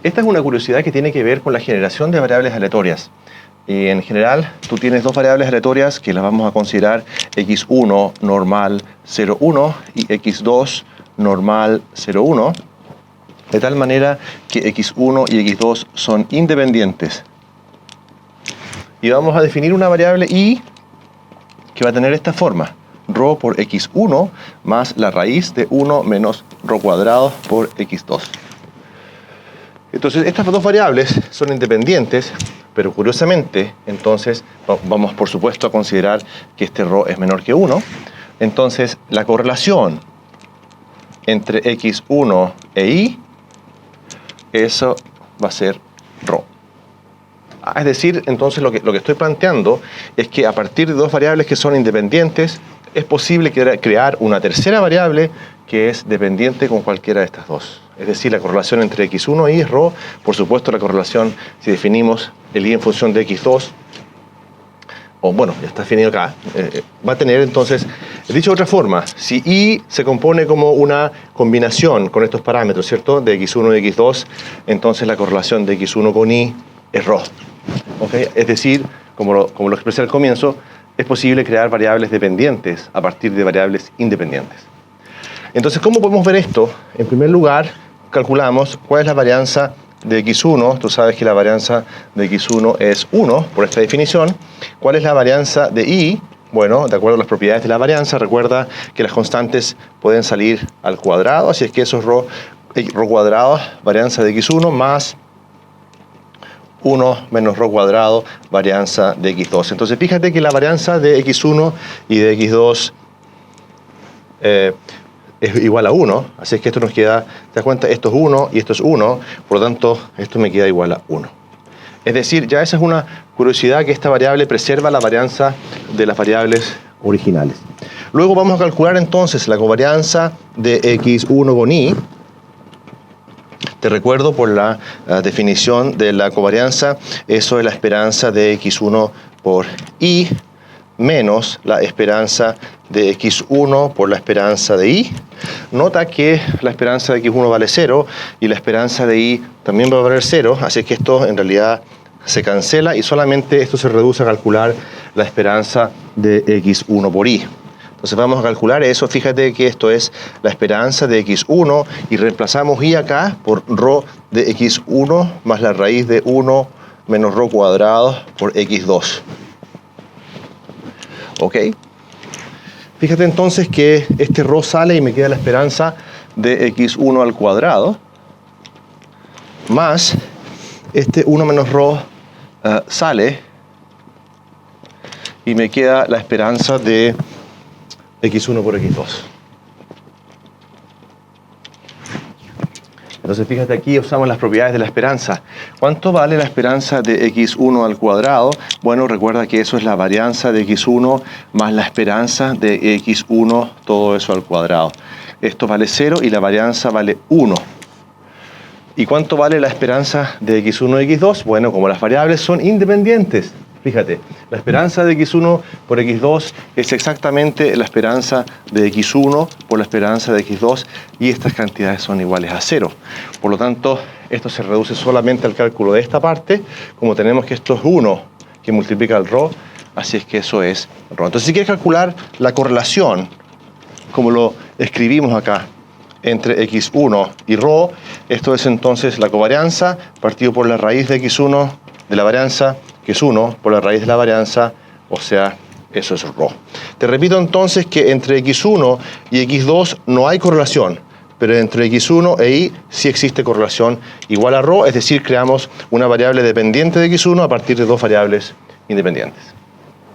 Esta es una curiosidad que tiene que ver con la generación de variables aleatorias. En general, tú tienes dos variables aleatorias que las vamos a considerar x1 normal 0,1 y x2 normal 0,1, de tal manera que x1 y x2 son independientes. Y vamos a definir una variable y que va a tener esta forma: ρ por x1 más la raíz de 1 menos ρ cuadrado por x2. Entonces, estas dos variables son independientes, pero curiosamente, entonces, vamos por supuesto a considerar que este ρ es menor que 1. Entonces, la correlación entre x1 e y, eso va a ser ρ. Es decir, entonces lo que estoy planteando es que a partir de dos variables que son independientes, es posible crear una tercera variable que es dependiente con cualquiera de estas dos. Es decir, la correlación entre x1 y y es ρ. Por supuesto, la correlación, si definimos el y en función de x2, o bueno, ya está definido acá, va a tener entonces, dicho de otra forma, si y se compone como una combinación con estos parámetros, ¿cierto?, de x1 y x2, entonces la correlación de x1 con y es ρ. ¿Okay? Es decir, como lo expresé al comienzo, es posible crear variables dependientes a partir de variables independientes. Entonces, ¿cómo podemos ver esto? En primer lugar, calculamos cuál es la varianza de x1. Tú sabes que la varianza de x1 es 1, por esta definición. ¿Cuál es la varianza de y? Bueno, de acuerdo a las propiedades de la varianza, recuerda que las constantes pueden salir al cuadrado, así es que eso es ρ cuadrado, varianza de x1, más 1 menos ρ cuadrado, varianza de x2. Entonces, fíjate que la varianza de x1 y de x2 es igual a 1, así es que esto nos queda, ¿te das cuenta? Esto es 1 y esto es 1, por lo tanto, esto me queda igual a 1. Es decir, ya esa es una curiosidad, que esta variable preserva la varianza de las variables originales. Luego vamos a calcular entonces la covarianza de x1 con y. Te recuerdo por la definición de la covarianza, eso es la esperanza de x1 por y menos la esperanza de x1 por la esperanza de y. Nota que la esperanza de x1 vale 0 y la esperanza de y también va a valer 0, así que esto en realidad se cancela y solamente esto se reduce a calcular la esperanza de x1 por y. Entonces vamos a calcular eso. Fíjate que esto es la esperanza de x1 y reemplazamos y acá por ρ de x1 más la raíz de 1 menos ρ cuadrado por x2. ¿Ok? Fíjate entonces que este ρ sale y me queda la esperanza de x1 al cuadrado más este 1 menos ρ sale y me queda la esperanza de x1 por x2. Entonces fíjate, aquí usamos las propiedades de la esperanza. ¿Cuánto vale la esperanza de x1 al cuadrado? Bueno, recuerda que eso es la varianza de x1 más la esperanza de x1, todo eso al cuadrado. Esto vale 0 y la varianza vale 1. ¿Y cuánto vale la esperanza de x1 y x2? Bueno, como las variables son independientes, fíjate, la esperanza de x1 por x2 es exactamente la esperanza de x1 por la esperanza de x2 y estas cantidades son iguales a 0. Por lo tanto, esto se reduce solamente al cálculo de esta parte, como tenemos que esto es 1 que multiplica el ρ, así es que eso es ρ. Entonces, si quieres calcular la correlación, como lo escribimos acá, entre x1 y ρ, esto es entonces la covarianza partido por la raíz de x1 de la varianza, que es 1, por la raíz de la varianza, o sea, eso es ρ. Te repito entonces que entre x1 y x2 no hay correlación, pero entre x1 e y sí existe correlación igual a ρ, es decir, creamos una variable dependiente de x1 a partir de dos variables independientes.